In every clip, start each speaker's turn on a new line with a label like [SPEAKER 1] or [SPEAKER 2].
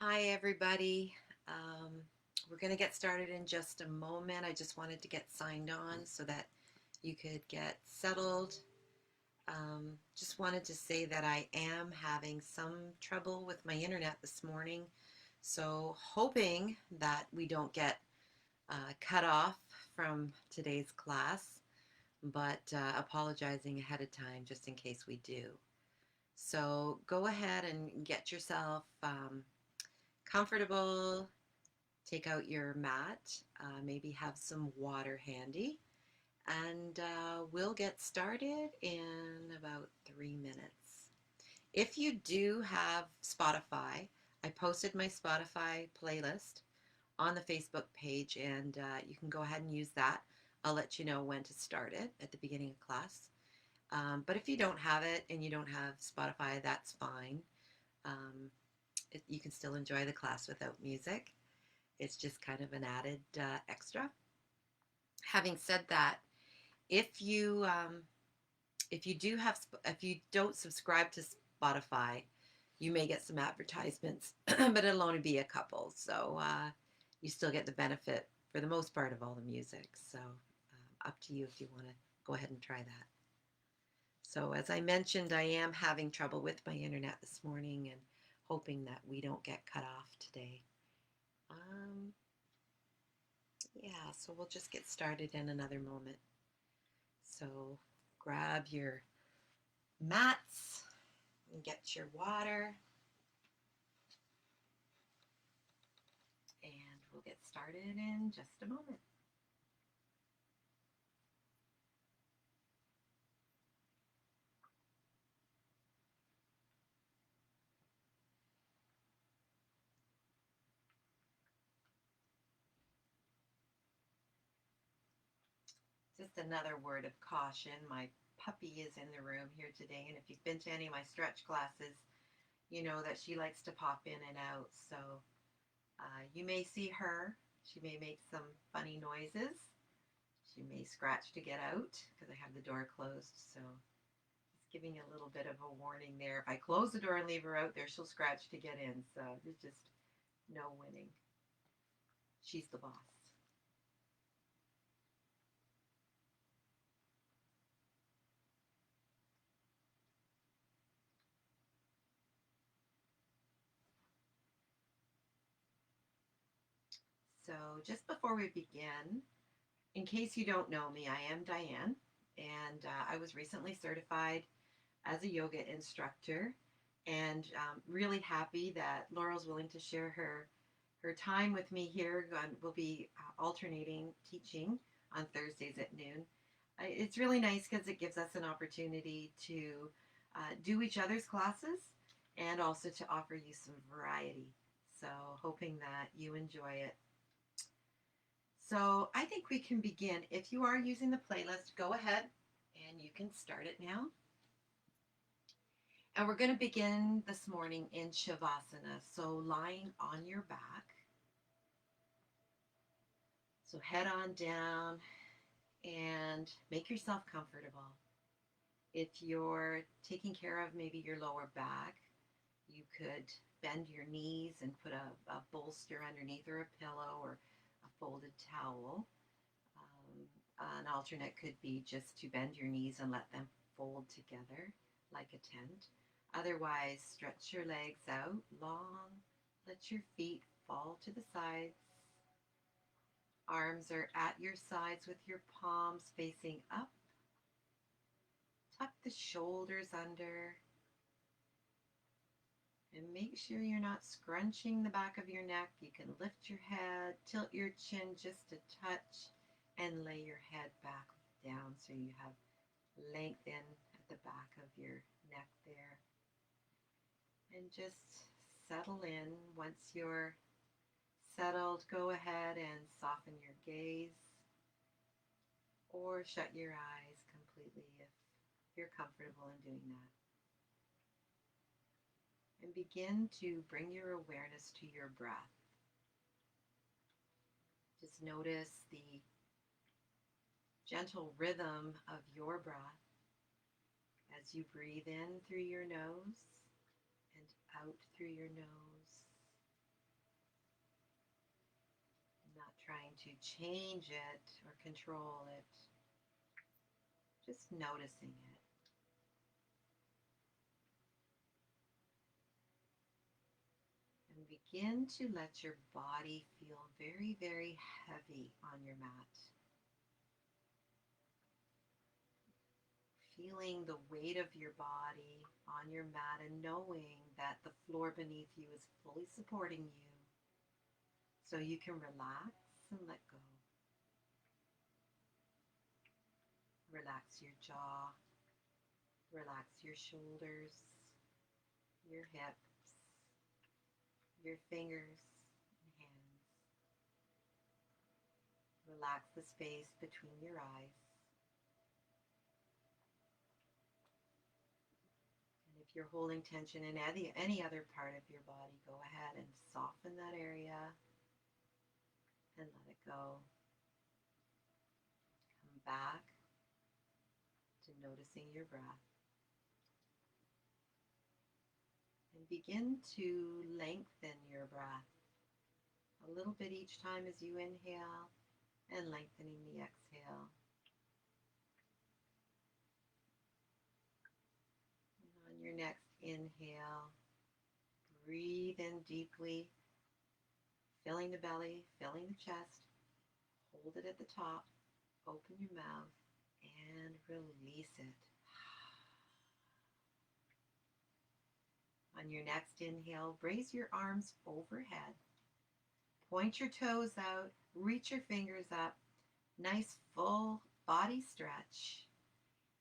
[SPEAKER 1] Hi, everybody. Um, we're going to get started in just a moment. I just wanted to get signed on so that you could get settled. Just wanted to say that I am having some trouble with my internet this morning. So, hoping that we don't get cut off from today's class, but apologizing ahead of time just in case we do. So, go ahead and get yourself comfortable. Take out your mat, maybe have some water handy, and we'll get started in about 3 minutes. If you do have Spotify, I posted my Spotify playlist on the Facebook page, and you can go ahead and use that. I'll let you know when to start it at the beginning of class. But if you don't have it and you don't have Spotify, that's fine. Um, you can still enjoy the class without music. It's just kind of an added extra. Having said that, if you if you don't subscribe to Spotify, you may get some advertisements, but it'll only be a couple. So you still get the benefit for the most part of all the music. So up to you if you want to go ahead and try that. So as I mentioned, I am having trouble with my internet this morning and hoping that we don't get cut off today. Um, Yeah, so we'll just get started in another moment. So grab your mats and get your water, and we'll get started in just a moment. Just another word of caution. My puppy is in the room here today, and if you've been to any of my stretch classes, you know that she likes to pop in and out. So you may see her. She may make some funny noises. She may scratch to get out because I have the door closed. So just giving you a little bit of a warning there. If I close the door and leave her out there, she'll scratch to get in. So there's just no winning. She's the boss. So just before we begin, in case you don't know me, I am Diane, and I was recently certified as a yoga instructor, and really happy that Laurel's willing to share her time with me here. We'll be alternating teaching on Thursdays at noon. It's really nice because it gives us an opportunity to do each other's classes and also to offer you some variety. So, hoping that you enjoy it. So, I think we can begin. If you are using the playlist, go ahead and you can start it now. And we're going to begin this morning in shavasana. So, lying on your back. So, head on down and make yourself comfortable. If you're taking care of maybe your lower back, you could bend your knees and put a bolster underneath or a pillow or a folded towel. An alternate could be just to bend your knees and let them fold together like a tent. Otherwise, stretch your legs out long. Let your feet fall to the sides. Arms are at your sides with your palms facing up. Tuck the shoulders under. And make sure you're not scrunching the back of your neck. You can lift your head, tilt your chin just a touch, and lay your head back down so you have length in at the back of your neck there. And just settle in. Once you're settled, go ahead and soften your gaze or shut your eyes completely if you're comfortable in doing that. And begin to bring your awareness to your breath. Just notice the gentle rhythm of your breath as you breathe in through your nose and out through your nose. trying to change it or control it, just noticing it. And begin to let your body feel very, very heavy on your mat. Feeling the weight of your body on your mat and knowing that the floor beneath you is fully supporting you, so you can relax and let go. Relax your jaw, relax your shoulders, your hips, your fingers and hands. Relax the space between your eyes. And if you're holding tension in any other part of your body, go ahead and soften that area and let it go. Come back to noticing your breath. And begin to lengthen your breath a little bit each time as you inhale and lengthening the exhale. And on your next inhale, breathe in deeply, filling the belly, filling the chest. Hold it at the top, open your mouth, and release it. On your next inhale, raise your arms overhead. Point your toes out, reach your fingers up. Nice full body stretch.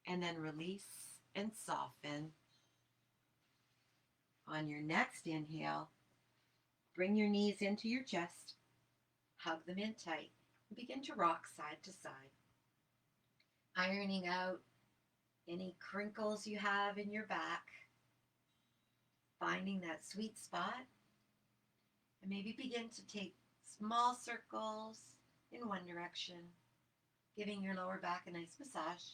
[SPEAKER 1] And then release and soften. On your next inhale, bring your knees into your chest. Hug them in tight. And begin to rock side to side. Ironing out any crinkles you have in your back. Finding that sweet spot, and maybe begin to take small circles in one direction, giving your lower back a nice massage.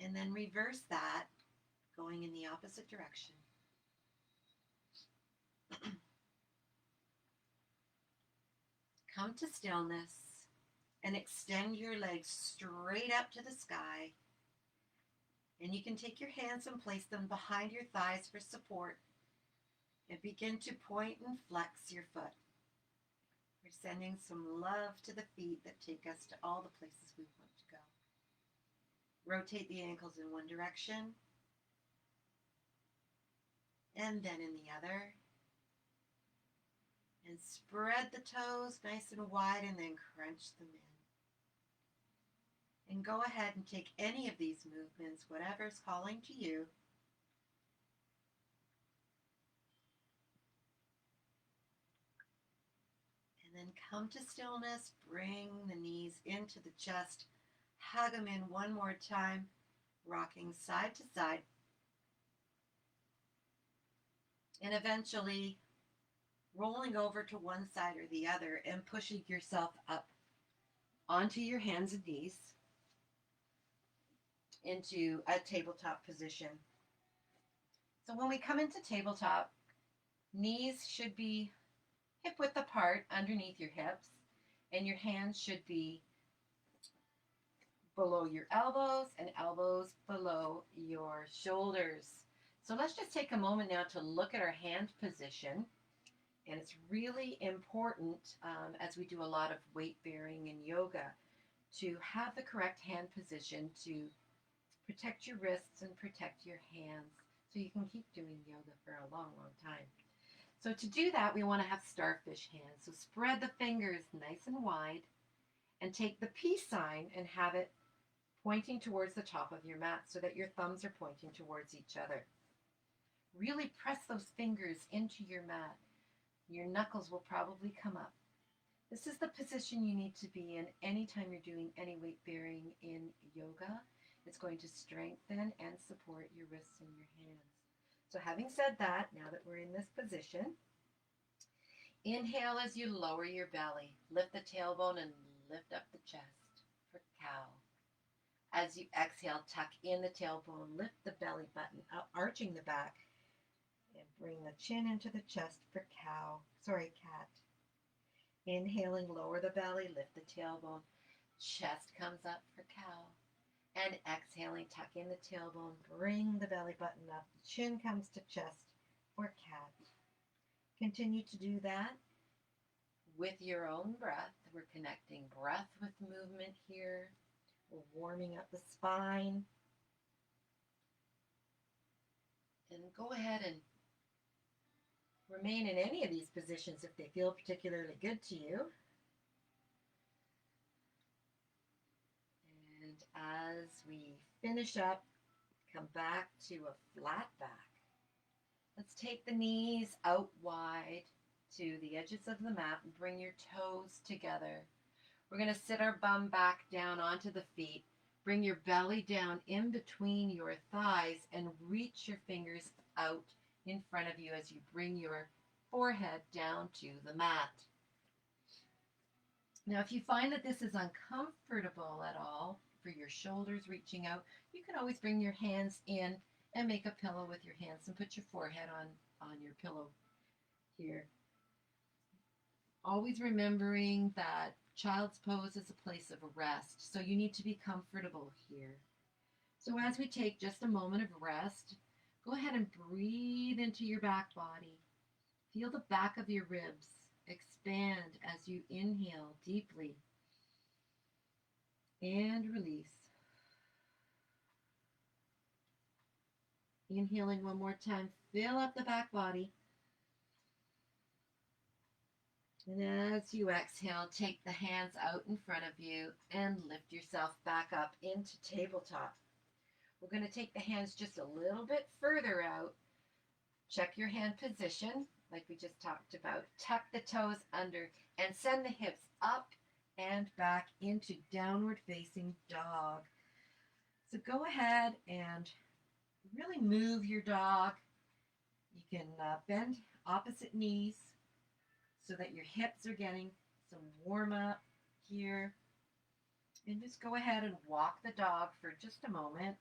[SPEAKER 1] And then reverse that, going in the opposite direction. Come to stillness and extend your legs straight up to the sky. And you can take your hands and place them behind your thighs for support. And begin to point and flex your foot. We're sending some love to the feet that take us to all the places we want to go. Rotate the ankles in one direction. And then in the other. And spread the toes nice and wide and then crunch them in. And go ahead and take any of these movements, whatever's calling to you. And then come to stillness, bring the knees into the chest, hug them in one more time, rocking side to side. And eventually rolling over to one side or the other and pushing yourself up onto your hands and knees into a tabletop position. So when we come into tabletop, knees should be hip width apart underneath your hips, and your hands should be below your elbows and elbows below your shoulders. So let's just take a moment now to look at our hand position. And it's really important as we do a lot of weight bearing in yoga to have the correct hand position to protect your wrists and protect your hands so you can keep doing yoga for a long, long time. So to do that, we want to have starfish hands. So spread the fingers nice and wide and take the peace sign and have it pointing towards the top of your mat so that your thumbs are pointing towards each other. Really press those fingers into your mat. Your knuckles will probably come up. This is the position you need to be in anytime you're doing any weight bearing in yoga. It's going to strengthen and support your wrists and your hands. So having said that, now that we're in this position, inhale as you lower your belly. Lift the tailbone and lift up the chest for cow. As you exhale, tuck in the tailbone, lift the belly button up, arching the back, and bring the chin into the chest for cat. Inhaling, lower the belly, lift the tailbone. Chest comes up for cow. And exhaling, tuck in the tailbone, bring the belly button up. The chin comes to chest for cat. Continue to do that with your own breath. We're connecting breath with movement here. We're warming up the spine. And go ahead and remain in any of these positions if they feel particularly good to you. And as we finish up, come back to a flat back. Let's take the knees out wide to the edges of the mat and bring your toes together. We're going to sit our bum back down onto the feet. Bring your belly down in between your thighs and reach your fingers out in front of you as you bring your forehead down to the mat. Now, if you find that this is uncomfortable at all for your shoulders reaching out, you can always bring your hands in and make a pillow with your hands and put your forehead on your pillow here. Always remembering that child's pose is a place of rest, so you need to be comfortable here. So as we take just a moment of rest, go ahead and breathe into your back body. Feel the back of your ribs expand as you inhale deeply and release. Inhaling one more time, fill up the back body. And as you exhale, take the hands out in front of you and lift yourself back up into tabletop. We're going to take the hands just a little bit further out. Check your hand position, like we just talked about. Tuck the toes under and send the hips up and back into downward facing dog. So go ahead and really move your dog. You can bend opposite knees so that your hips are getting some warm up here. And just go ahead and walk the dog for just a moment.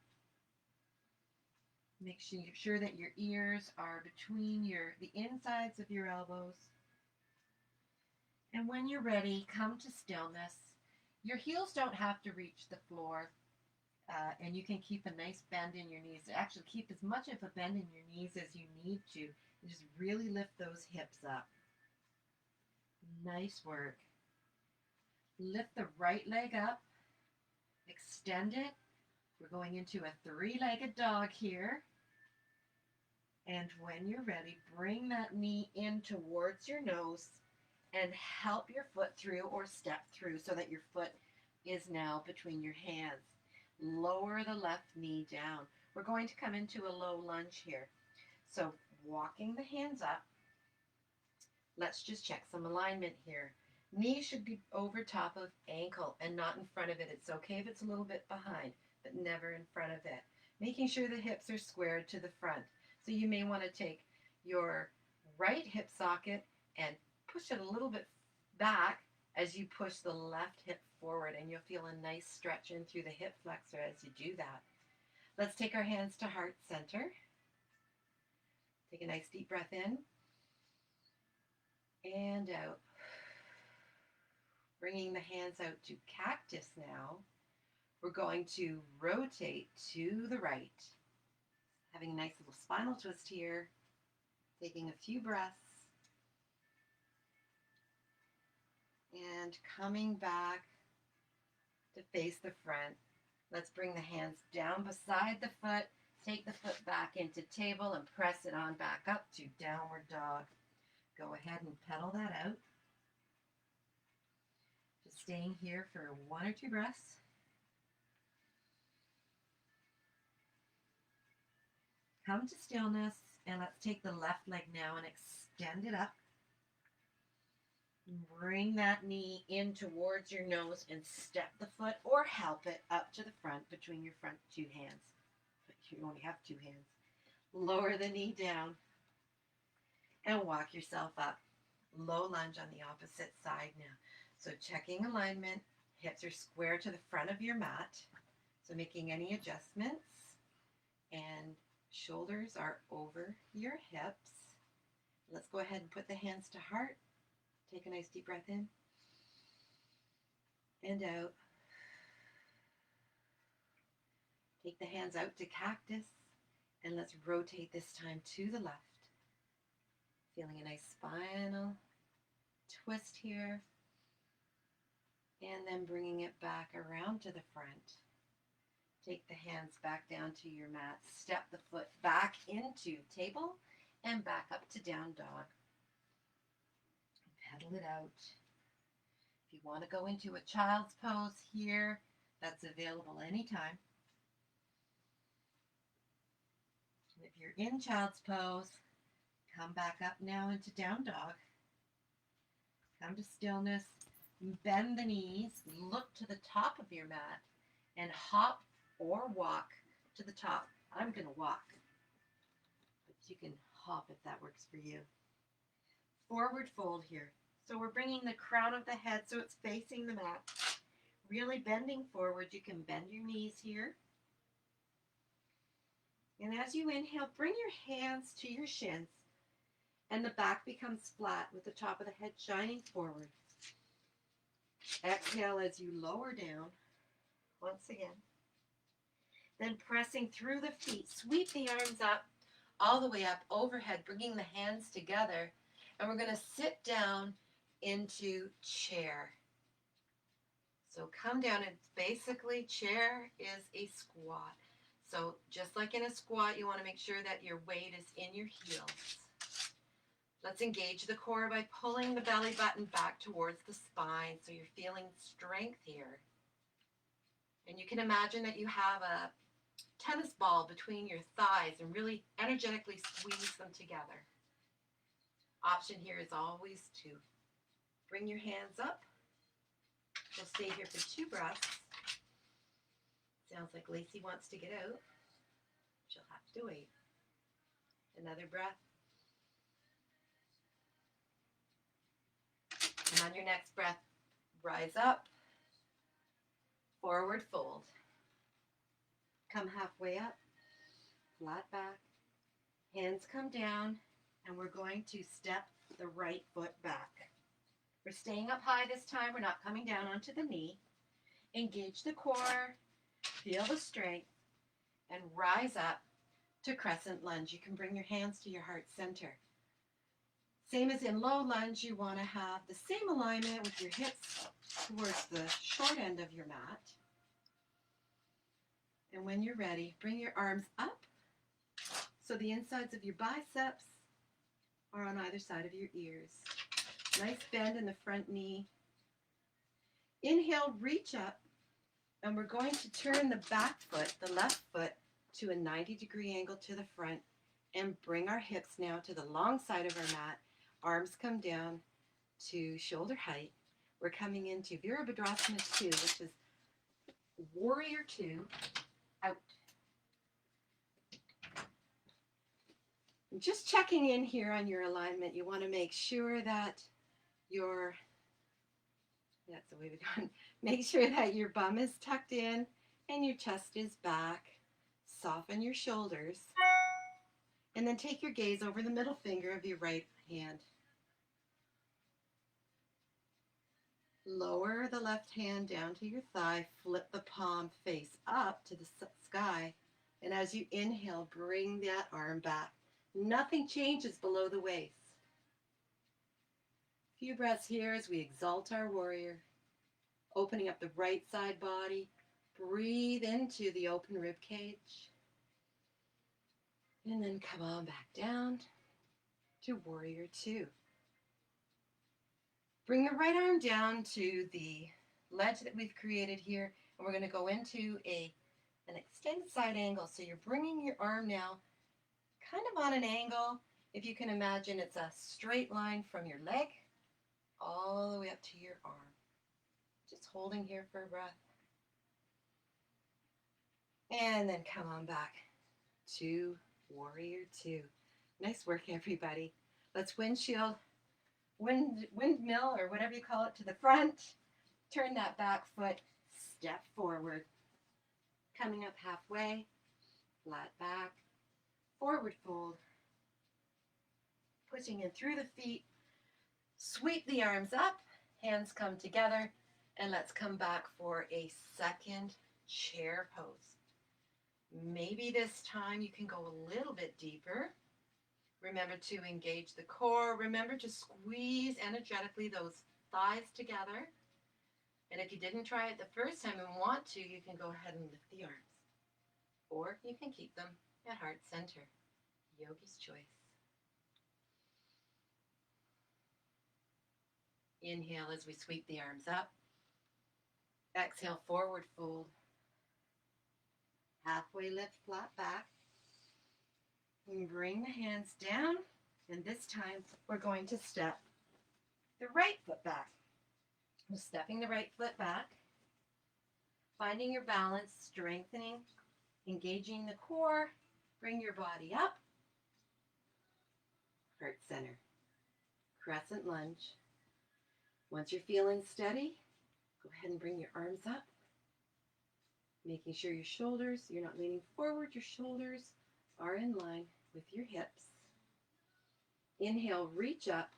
[SPEAKER 1] Make sure that your ears are between the insides of your elbows. And when you're ready, come to stillness. Your heels don't have to reach the floor. And you can keep a nice bend in your knees. Actually, keep as much of a bend in your knees as you need to. And just really lift those hips up. Nice work. Lift the right leg up. Extend it. We're going into a three-legged dog here. And when you're ready, bring that knee in towards your nose and help your foot through or step through so that your foot is now between your hands. Lower the left knee down. We're going to come into a low lunge here. So walking the hands up, let's just check some alignment here. Knee should be over top of ankle and not in front of it. It's okay if it's a little bit behind, but never in front of it. Making sure the hips are squared to the front. So you may want to take your right hip socket and push it a little bit back as you push the left hip forward, and you'll feel a nice stretch in through the hip flexor as you do that. Let's take our hands to heart center. Take a nice deep breath in and out. Bringing the hands out to cactus now. We're going to rotate to the right. Having a nice little spinal twist here. Taking a few breaths. And coming back to face the front. Let's bring the hands down beside the foot. Take the foot back into table and press it on back up to downward dog. Go ahead and pedal that out. Just staying here for 1 or 2 breaths. Come to stillness, and let's take the left leg now and extend it up. Bring that knee in towards your nose and step the foot or help it up to the front between your front 2 hands. But you only have 2 hands. Lower the knee down and walk yourself up. Low lunge on the opposite side now. So checking alignment, hips are square to the front of your mat. So making any adjustments, and shoulders are over your hips. Let's go ahead and put the hands to heart. Take a nice deep breath in and out. Take the hands out to cactus, and let's rotate this time to the left. Feeling a nice spinal twist here, and then bringing it back around to the front. Take the hands back down to your mat. Step the foot back into table and back up to down dog. Pedal it out. If you want to go into a child's pose here, that's available anytime. If you're in child's pose, come back up now into down dog. Come to stillness. Bend the knees. Look to the top of your mat and hop or walk to the top. I'm going to walk, but you can hop if that works for you. Forward fold here. So we're bringing the crown of the head so it's facing the mat. Really bending forward. You can bend your knees here. And as you inhale, bring your hands to your shins, and the back becomes flat with the top of the head shining forward. Exhale as you lower down once again. Then pressing through the feet, sweep the arms up, all the way up overhead, bringing the hands together. And we're going to sit down into chair. So come down, and basically chair is a squat. So just like in a squat, you want to make sure that your weight is in your heels. Let's engage the core by pulling the belly button back towards the spine so you're feeling strength here. And you can imagine that you have a tennis ball between your thighs and really energetically squeeze them together. Option here is always to bring your hands up. We'll stay here for 2 breaths. Sounds like Lacey wants to get out. She'll have to wait. Another breath. And on your next breath, rise up, forward fold. Come halfway up, flat back. Hands come down, and we're going to step the right foot back. We're staying up high this time. We're not coming down onto the knee. Engage the core. Feel the strength, and rise up to crescent lunge. You can bring your hands to your heart center. Same as in low lunge, you want to have the same alignment with your hips towards the short end of your mat. And when you're ready, bring your arms up so the insides of your biceps are on either side of your ears. Nice bend in the front knee. Inhale, reach up. And we're going to turn the back foot, the left foot, to a 90-degree angle to the front and bring our hips now to the long side of our mat. Arms come down to shoulder height. We're coming into Virabhadrasana 2, which is Warrior 2, out. And just checking in here on your alignment, you want to make sure that that's the way we're going. Make sure that your bum is tucked in and your chest is back. Soften your shoulders. And then take your gaze over the middle finger of your right hand. Lower the left hand down to your thigh. Flip the palm face up to the sky. And as you inhale, bring that arm back. Nothing changes below the waist. A few breaths here as we exalt our warrior. Opening up the right side body. Breathe into the open rib cage. And then come on back down to Warrior 2. Bring the right arm down to the ledge that we've created here. And we're going to go into an extended side angle. So you're bringing your arm now kind of on an angle. If you can imagine, it's a straight line from your leg all the way up to your arm. Just holding here for a breath. And then come on back to Warrior 2. Nice work, everybody. Let's windmill or whatever you call it to the front. Turn that back foot, step forward. Coming up halfway, flat back, forward fold. Pushing in through the feet, Sweep the arms up, hands come together, and let's come back for a second chair pose. Maybe this time you can go a little bit deeper. Remember to engage the core. Remember to squeeze energetically those thighs together. And if you didn't try it the first time and want to, you can go ahead and lift the arms. Or you can keep them at heart center. Yogi's choice. Inhale as we sweep the arms up. Exhale, forward fold. Halfway lift, flat back. And bring the hands down. And this time, we're going to step the right foot back. We're stepping the right foot back. Finding your balance, strengthening, engaging the core. Bring your body up. Heart center. Crescent lunge. Once you're feeling steady, go ahead and bring your arms up. Making sure your shoulders, you're not leaning forward, your shoulders are in line with your hips. Inhale, reach up.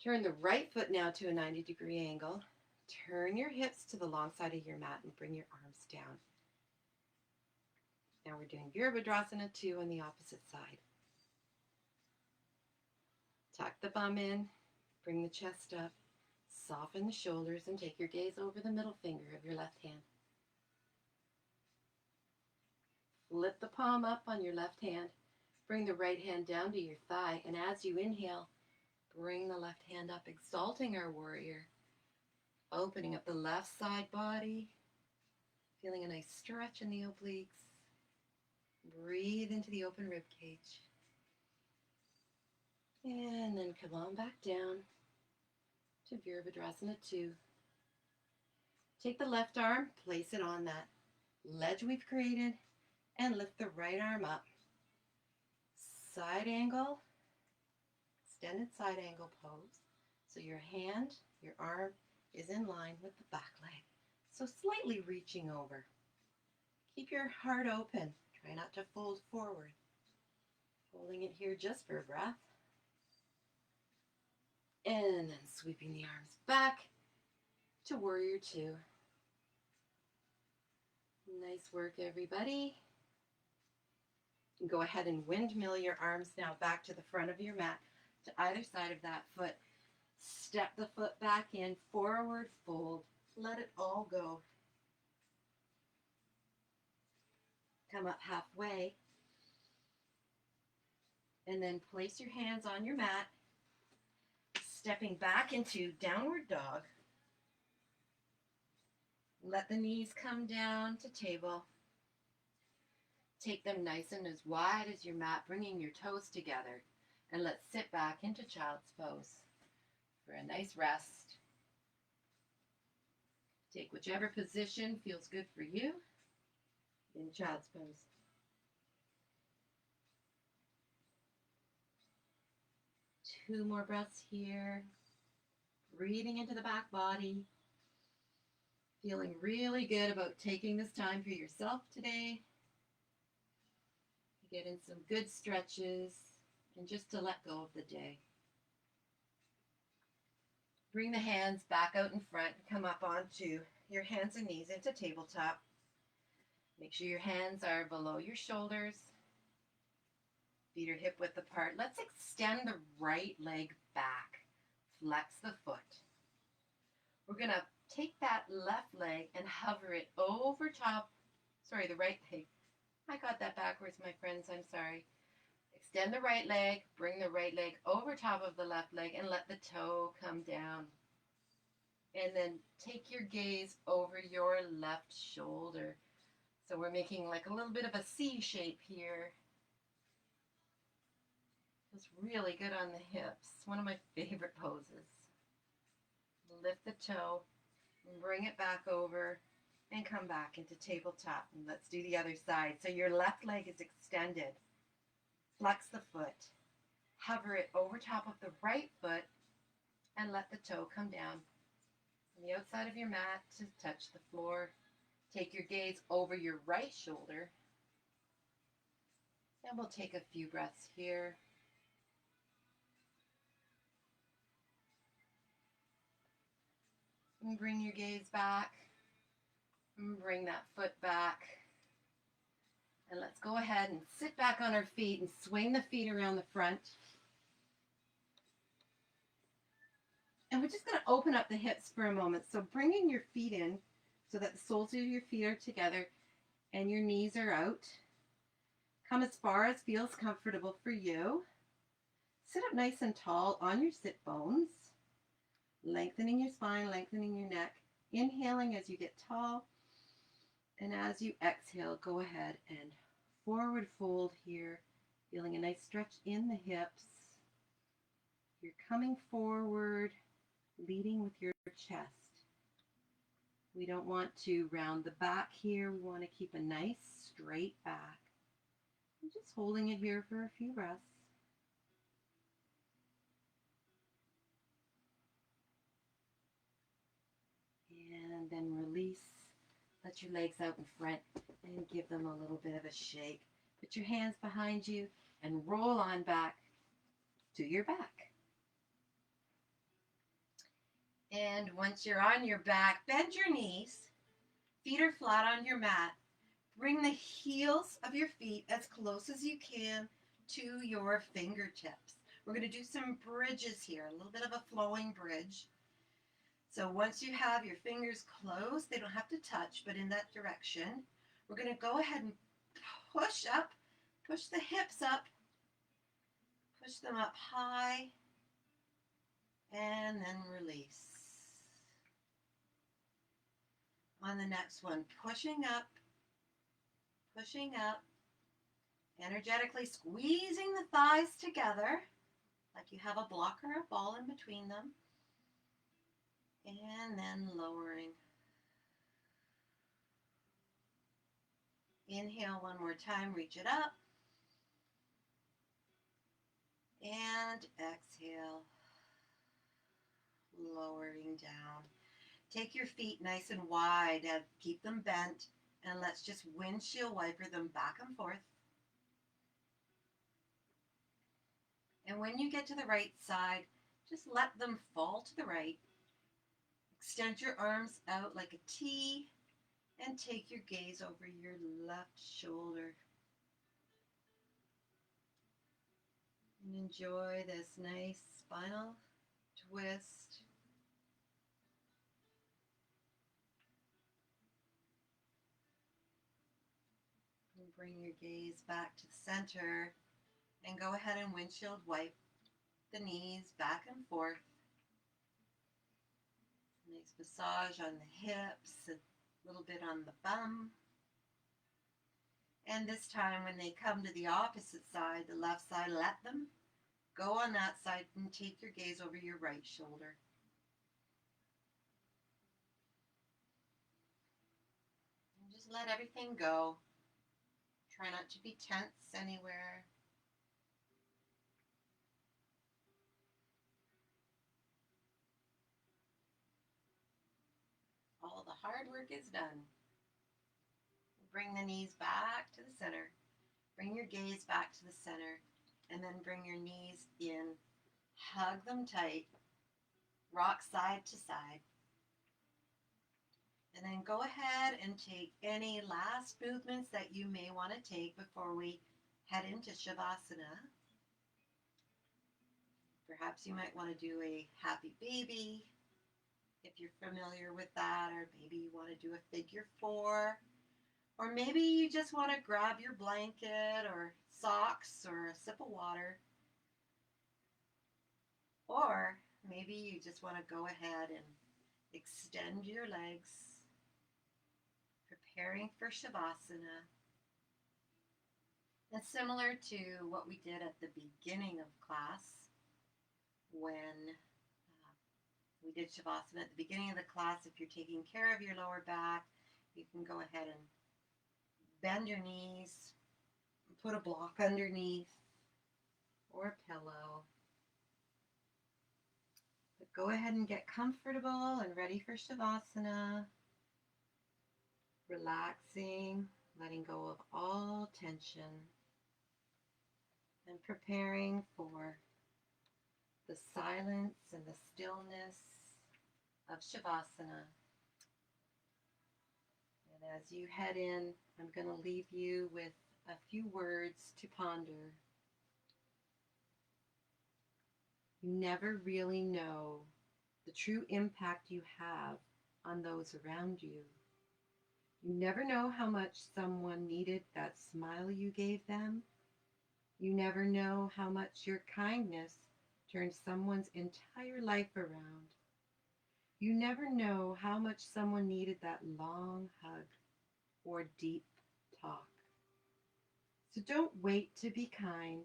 [SPEAKER 1] Turn the right foot now to a 90-degree angle. Turn your hips to the long side of your mat and bring your arms down. Now we're doing Virabhadrasana 2 on the opposite side. Tuck the bum in, bring the chest up, soften the shoulders, and take your gaze over the middle finger of your left hand. Flip the palm up on your left hand. Bring the right hand down to your thigh, and as you inhale, bring the left hand up, exalting our warrior. Opening up the left side body, feeling a nice stretch in the obliques. Breathe into the open rib cage. And then come on back down to Virabhadrasana 2. Take the left arm, place it on that ledge we've created, and lift the right arm up. Side angle, extended side angle pose. So your hand, your arm is in line with the back leg. So slightly reaching over. Keep your heart open. Try not to fold forward. Holding it here just for a breath. And then sweeping the arms back to Warrior 2. Nice work, everybody. Go ahead and windmill your arms now back to the front of your mat, to either side of that foot. Step the foot back in, forward fold. Let it all go. Come up halfway. And then place your hands on your mat, stepping back into downward dog. Let the knees come down to table. Take them nice and as wide as your mat, bringing your toes together. And let's sit back into child's pose for a nice rest. Take whichever position feels good for you in child's pose. Two more breaths here. Breathing into the back body. Feeling really good about taking this time for yourself today. Get in some good stretches and just to let go of the day. Bring the hands back out in front. Come up onto your hands and knees into tabletop. Make sure your hands are below your shoulders. Feet are hip width apart. Let's extend the right leg back. Flex the foot. We're going to take that left leg and hover it over top, the right leg. I got that backwards, my friends, I'm sorry. Extend the right leg, bring the right leg over top of the left leg, and let the toe come down. And then take your gaze over your left shoulder. So we're making like a little bit of a C shape here. Feels really good on the hips. One of my favorite poses. Lift the toe, bring it back over, and come back into tabletop. And let's do the other side. So your left leg is extended. Flex the foot. Hover it over top of the right foot and let the toe come down on the outside of your mat to touch the floor. Take your gaze over your right shoulder. And we'll take a few breaths here. And bring your gaze back. And bring that foot back. And let's go ahead and sit back on our feet and swing the feet around the front. And we're just going to open up the hips for a moment. So bringing your feet in so that the soles of your feet are together and your knees are out. Come as far as feels comfortable for you. Sit up nice and tall on your sit bones, lengthening your spine, lengthening your neck, inhaling as you get tall, and as you exhale, go ahead and forward fold here, feeling a nice stretch in the hips. You're coming forward, leading with your chest. We don't want to round the back here. We want to keep a nice straight back. I'm just holding it here for a few breaths. And then release. Let your legs out in front and give them a little bit of a shake. Put your hands behind you and roll on back to your back. And once you're on your back, bend your knees. Feet are flat on your mat. Bring the heels of your feet as close as you can to your fingertips. We're going to do some bridges here, a little bit of a flowing bridge. So once you have your fingers closed, they don't have to touch, but in that direction, we're going to go ahead and push up, push the hips up, push them up high, and then release. On the next one, pushing up, energetically squeezing the thighs together, like you have a block or a ball in between them, and then lowering. Inhale one more time, reach it up, and exhale, lowering down. Take your feet nice and wide and keep them bent, and let's just windshield wiper them back and forth. And when you get to the right side, just let them fall to the right. Extend your arms out like a T and take your gaze over your left shoulder. And enjoy this nice spinal twist. And bring your gaze back to the center and go ahead and windshield wipe the knees back and forth. Nice massage on the hips, a little bit on the bum. And this time when they come to the opposite side, the left side, let them go on that side and take your gaze over your right shoulder. And just let everything go. Try not to be tense anywhere. All the hard work is done. Bring the knees back to the center. Bring your gaze back to the center. And then bring your knees in. Hug them tight. Rock side to side. And then go ahead and take any last movements that you may want to take before we head into shavasana. Perhaps you might want to do a happy baby, if you're familiar with that, or maybe you want to do a figure four, or maybe you just want to grab your blanket or socks or a sip of water, or maybe you just want to go ahead and extend your legs, preparing for shavasana. And similar to what we did at the beginning of class, when we did shavasana at the beginning of the class, if you're taking care of your lower back, you can go ahead and bend your knees, put a block underneath, or a pillow. But go ahead and get comfortable and ready for shavasana. Relaxing, letting go of all tension, and preparing for the silence and the stillness of shavasana. And as you head in, I'm going to leave you with a few words to ponder. You never really know the true impact you have on those around you. You never know how much someone needed that smile you gave them. You never know how much your kindness turned someone's entire life around. You never know how much someone needed that long hug or deep talk. So don't wait to be kind.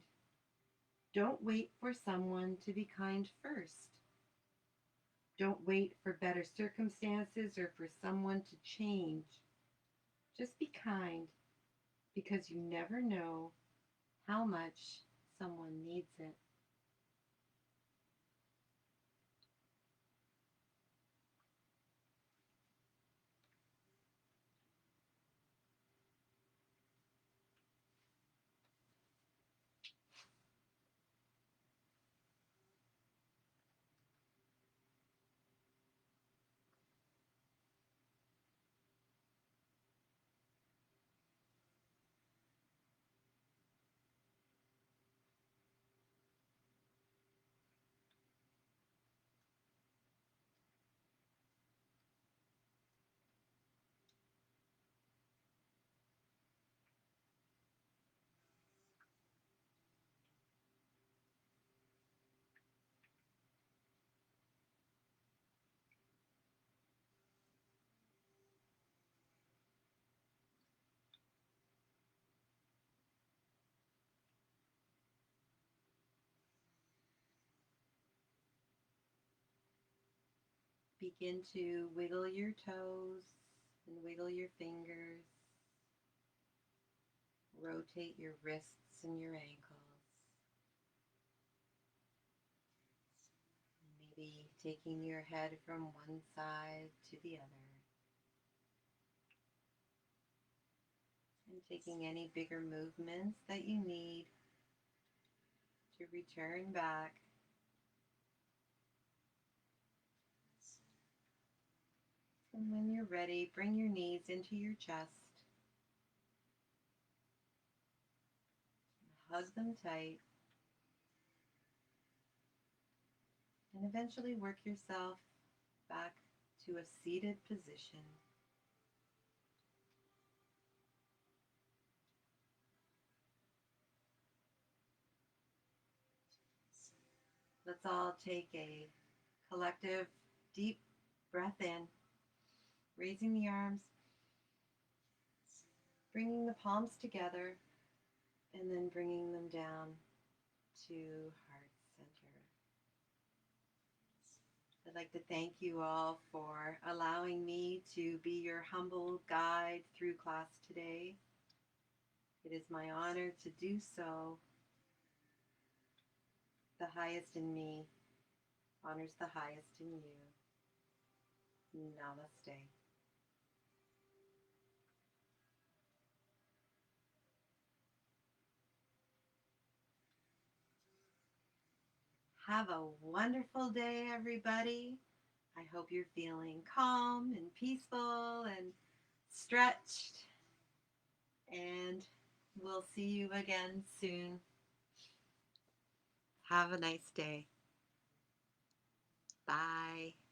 [SPEAKER 1] Don't wait for someone to be kind first. Don't wait for better circumstances or for someone to change. Just be kind because you never know how much someone needs it. Begin to wiggle your toes and wiggle your fingers. Rotate your wrists and your ankles. Maybe taking your head from one side to the other. And taking any bigger movements that you need to return back. And when you're ready, bring your knees into your chest. Hug them tight. And eventually work yourself back to a seated position. Let's all take a collective deep breath in, raising the arms, bringing the palms together, and then bringing them down to heart center. I'd like to thank you all for allowing me to be your humble guide through class today. It is my honor to do so. The highest in me honors the highest in you. Namaste. Have a wonderful day, everybody. I hope you're feeling calm and peaceful and stretched. And we'll see you again soon. Have a nice day. Bye.